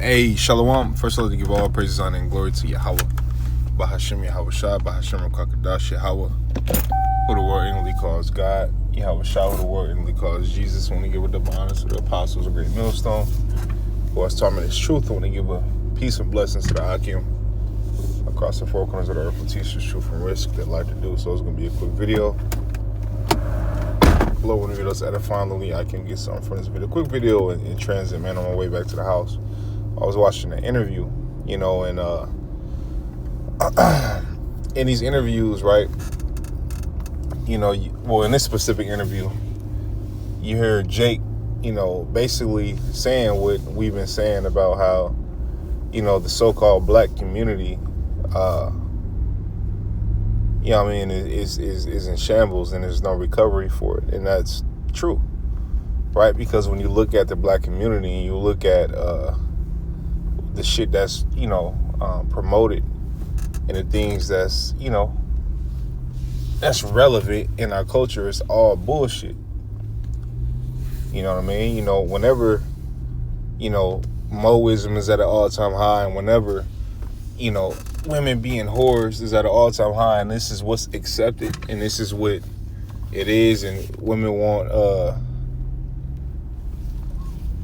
Hey, Shalom. First, I'd like to give all praises, honor, and glory to Yahweh. Bahashem Yahweh Shah, Bahashem Rakakadash Yahweh, who the world inwardly calls God. Yahweh Shah, who the world inwardly calls Jesus. I want to give a double honor to the apostles, a great millstone, who has taught me this truth. I want to give a peace and blessings to the Akim across the four corners of the earth, who teach us truth and risk that life to do. So it's going to be a quick video. Lord, when the video's edifying, only I can get something from this video. Quick video in transit, man, on my way back to the house. I was watching an interview, and in these interviews, right, in this specific interview, you hear Jake, basically saying what we've been saying about how, the so-called black community, is in shambles and there's no recovery for it. And that's true, right? Because when you look at the black community and you look at the shit that's, promoted and the things that's, that's relevant in our culture, it's all bullshit. You know what I mean? Whenever, Moism is at an all-time high, and whenever, women being whores is at an all-time high, and this is what's accepted, and this is what it is, and women want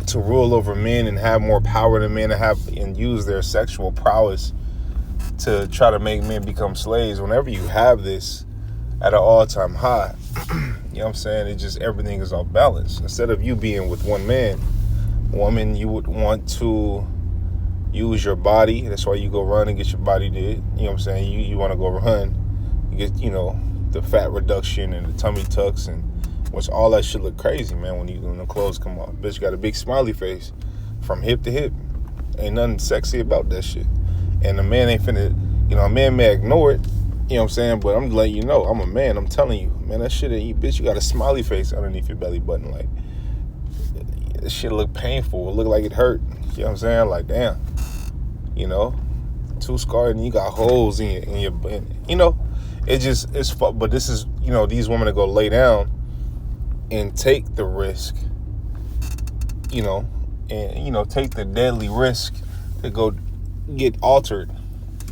to rule over men and have more power than men and use their sexual prowess to try to make men become slaves. Whenever you have this at an all-time high, you know what I'm saying? It just, everything is off balance. Instead of you being with one man, woman, you would want to use your body. That's why you go run and get your body did. You know what I'm saying? You want to go run. You get, the fat reduction and the tummy tucks, and which all that shit look crazy, man, when the clothes come off. Bitch got a big smiley face from hip to hip. Ain't nothing sexy about that shit. And the man ain't finna, a man may ignore it, you know what I'm saying? But I'm letting you know, I'm a man. I'm telling you, man, that shit ain't, bitch, you got a smiley face underneath your belly button. Like, this shit look painful. It look like it hurt. You know what I'm saying? Like, damn. Too scarred, and you got holes in your it's but this is, these women that go lay down and take the risk, and, take the deadly risk to go get altered, you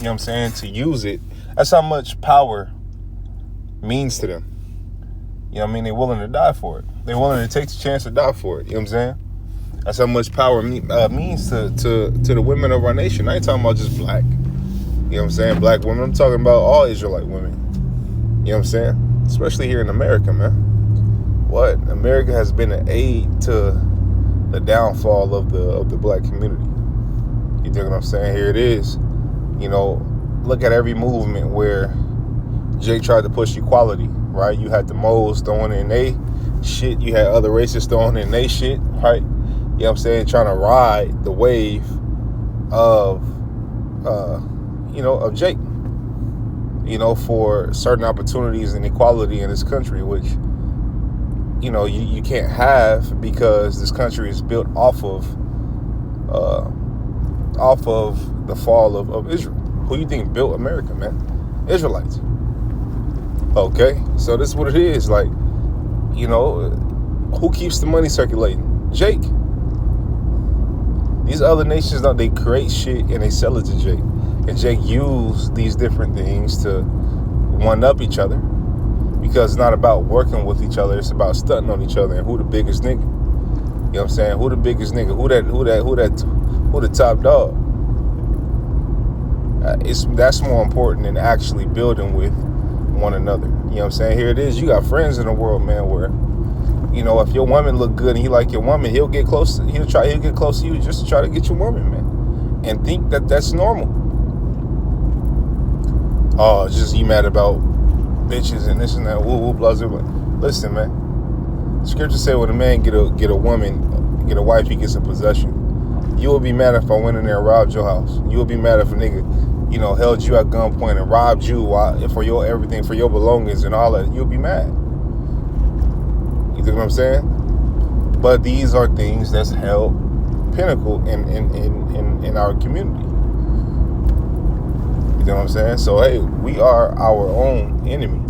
know what I'm saying, to use it. That's how much power means to them. You know what I mean? They're willing to die for it. They're willing to take the chance to die for it, you know what I'm saying? That's how much power means to the women of our nation. I ain't talking about just black, you know what I'm saying, black women. I'm talking about all Israelite women, you know what I'm saying? Especially here in America, man. What? America has been an aid to the downfall of the black community. You dig what I'm saying? Here it is. Look at every movement where Jake tried to push equality, right? You had the moles throwing in they shit. You had other races throwing in they shit, right? You know what I'm saying? Trying to ride the wave of, of Jake, for certain opportunities and equality in this country, which, you can't have, because this country is built off of the fall of Israel. Who you think built America, man? Israelites. Okay, so this is what it is. Like, who keeps the money circulating? Jake. These other nations, they create shit and they sell it to Jake. And Jake used these different things to one-up each other, because it's not about working with each other. It's about stunting on each other and who the biggest nigga. You know what I'm saying? Who the biggest nigga? Who the top dog? That's more important than actually building with one another. You know what I'm saying? Here it is. You got friends in the world, man, where, if your woman look good and you like your woman, he'll get close to you just to try to get your woman, man, and think that that's normal. Oh, it's just you mad about bitches and this and that, woo woo, blah, blah, blah. Listen, man, scripture say when a man get a woman, get a wife, he gets a possession. You would be mad if I went in there and robbed your house. You would be mad if a nigga, held you at gunpoint and robbed you for your everything, for your belongings and all that. You'll be mad. You think what I'm saying? But these are things that's held pinnacle in our community. You know what I'm saying? So, hey, we are our own enemy.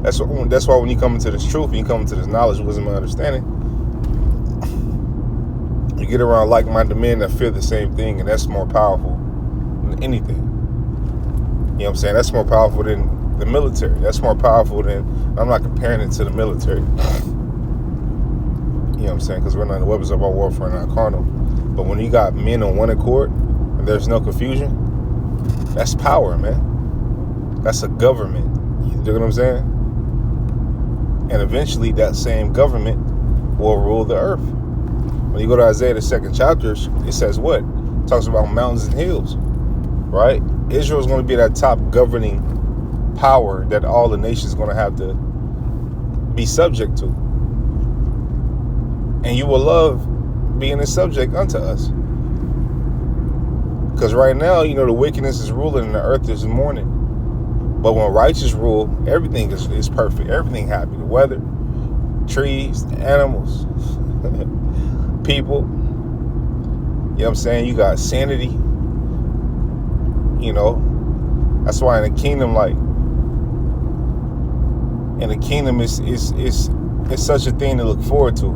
That's why when you come into this truth, and you come into this knowledge, wisdom, and understanding, you get around like-minded men that feel the same thing, and that's more powerful than anything. You know what I'm saying? That's more powerful than the military. That's more powerful than, I'm not comparing it to the military. You know what I'm saying? Because we're not, the weapons of our warfare are not carnal. But when you got men on one accord and there's no confusion, that's power, man. That's a government. You know what I'm saying? And eventually that same government will rule the earth. When you go to Isaiah, the 2nd chapter, it says what? It talks about mountains and hills, right? Israel's going to be that top governing power that all the nations are going to have to be subject to. And you will love being a subject unto us. Because right now, you know, the wickedness is ruling and the earth is mourning. But when righteous rule, everything is perfect. Everything happy. The weather, trees, animals, people. You know what I'm saying? You got sanity. You know, that's why in the kingdom, like, in the kingdom is such a thing to look forward to.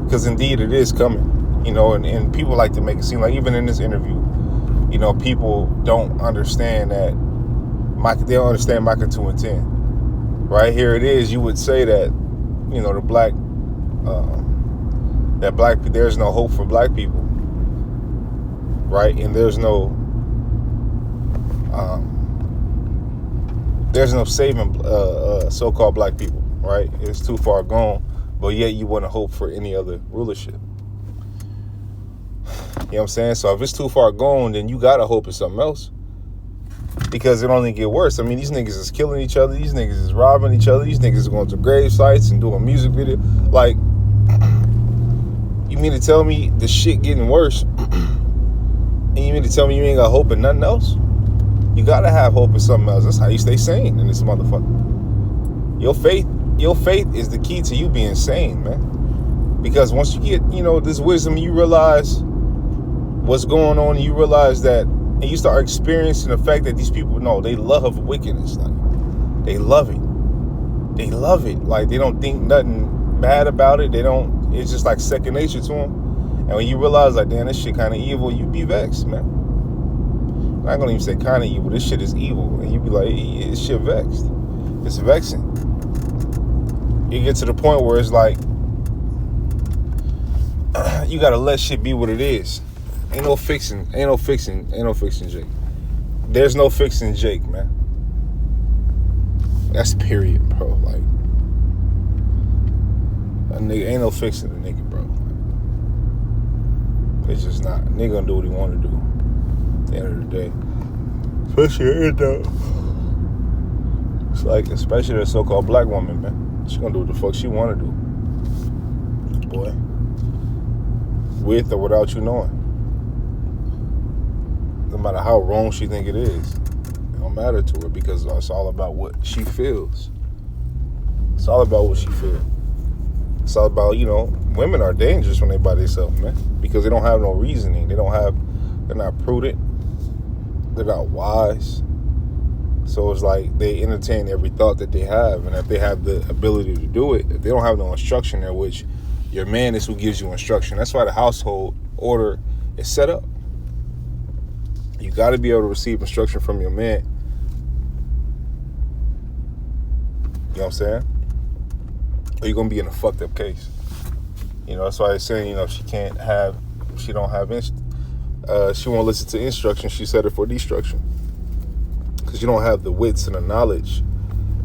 Because indeed it is coming. You know, and people like to make it seem like, even in this interview, you know, people don't understand that, they don't understand Micah 2 and 10. Right here it is, you would say that, you know, there's no hope for black people. Right? And there's no saving so-called black people, right? It's too far gone, but yet you want to hope for any other rulership. You know what I'm saying? So if it's too far gone, then you gotta hope it's something else, because it only get worse. I mean, these niggas is killing each other. These niggas is robbing each other. These niggas is going to grave sites and doing music video. Like, you mean to tell me the shit getting worse, and you mean to tell me you ain't got hope in nothing else? You gotta have hope in something else. That's how you stay sane in this motherfucker. Your faith is the key to you being sane, man. Because once you get, you know, this wisdom, you realize what's going on, and you realize that, and you start experiencing the fact that these people, know they love wickedness. Like, they love it. They love it. Like, they don't think nothing bad about it. It's just like second nature to them. And when you realize, like, damn, this shit kind of evil, you be vexed, man. I'm not gonna even say kind of evil. This shit is evil. And you be like, hey, this shit vexed. It's vexing. You get to the point where it's like, you gotta let shit be what it is. Ain't no fixing Jake. There's no fixing Jake, man. That's period, bro. Like, a nigga ain't no fixing a nigga, bro. It's just not. A nigga gonna do what he wanna do at the end of the day. Especially though. It's like, especially the so-called black woman, man. She gonna do what the fuck she wanna do. Boy. With or without you knowing. No matter how wrong she think it is, it don't matter to her, because it's all about what she feels. It's all about what she feels. It's all about, you know, women are dangerous when they by themselves, man, because they don't have no reasoning. They're not prudent. They're not wise. So it's like they entertain every thought that they have, and if they have the ability to do it, if they don't have no instruction there, which your man is who gives you instruction. That's why the household order is set up. You got to be able to receive instruction from your man. You know what I'm saying? Or you're going to be in a fucked up case. You know, that's why I'm saying, you know, she won't listen to instruction. She set it for destruction. Because you don't have the wits and the knowledge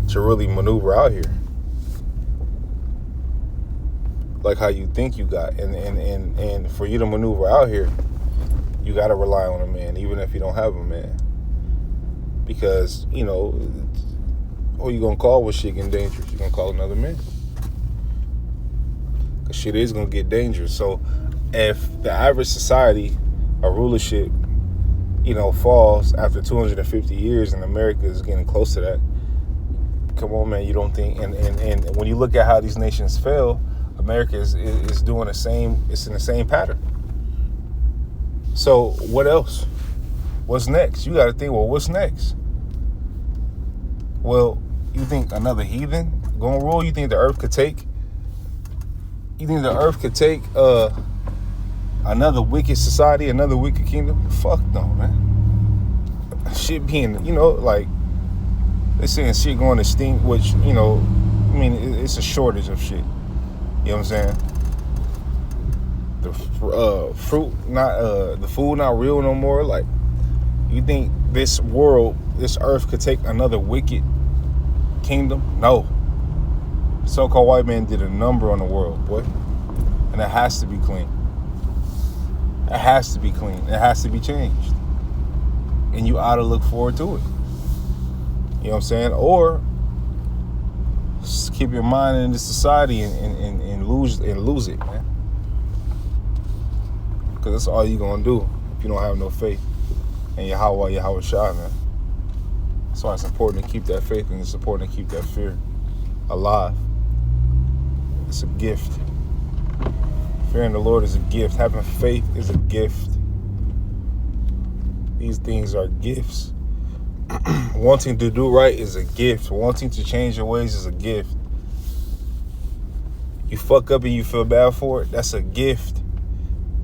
to really maneuver out here like how you think you got. And for you to maneuver out here, you got to rely on a man, even if you don't have a man. Because, you know, who you going to call when shit getting dangerous? You're going to call another man. Because shit is going to get dangerous. So if the average society or rulership, you know, falls after 250 years, and America is getting close to that, come on, man, you don't think, and when you look at how these nations fail, America is doing the same. It's in the same pattern. So what else? What's next? You got to think, well, what's next? Well, you think another heathen gonna rule? You think the earth could take Another wicked society, another wicked kingdom? Fuck no, man. Shit being, like, they're saying shit going extinct, which, I mean, it's a shortage of shit. You know what I'm saying? The the food not real no more. Like, you think this world, this earth could take another wicked kingdom? No. So-called white man did a number on the world, boy. And it has to be clean. It has to be clean. It has to be changed. And you ought to look forward to it. You know what I'm saying? Or just keep your mind in this society and lose it, man. Because that's all you're going to do if you don't have no faith in Yahweh Shai, man. That's why it's important to keep that faith, and it's important to keep that fear alive. It's a gift. Fearing the Lord is a gift. Having faith is a gift. These things are gifts. Wanting to do right is a gift. Wanting to change your ways is a gift. You fuck up and you feel bad for it, that's a gift.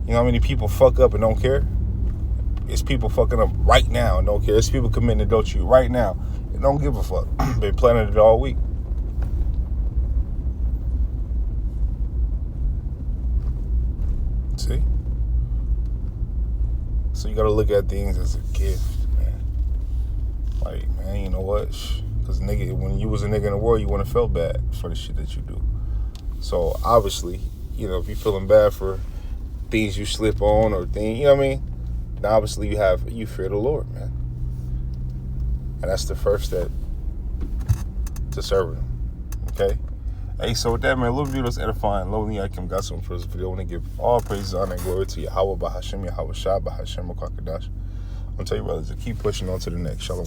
You know how many people fuck up and don't care? It's people fucking up right now and don't care. It's people committing adultery right now and don't give a fuck. Been planning it all week. See? So you gotta look at things as a gift, man. Like, man, you know what? Because nigga, when you was a nigga in the world, you wouldn't have felt bad for the shit that you do. So obviously, if you're feeling bad for things you slip on or things, you know what I mean? Then obviously you fear the Lord, man. And that's the first step to serving him. Okay? Hey, so with that, man, little video that's edifying, lonely, I got something for this video. I want to give all praises, honor, and glory to Yahweh, Bahashem, Yahweh Shai, Bahashem, Kwakadash. I'm going to tell you, brothers, to keep pushing on to the next. Shalom.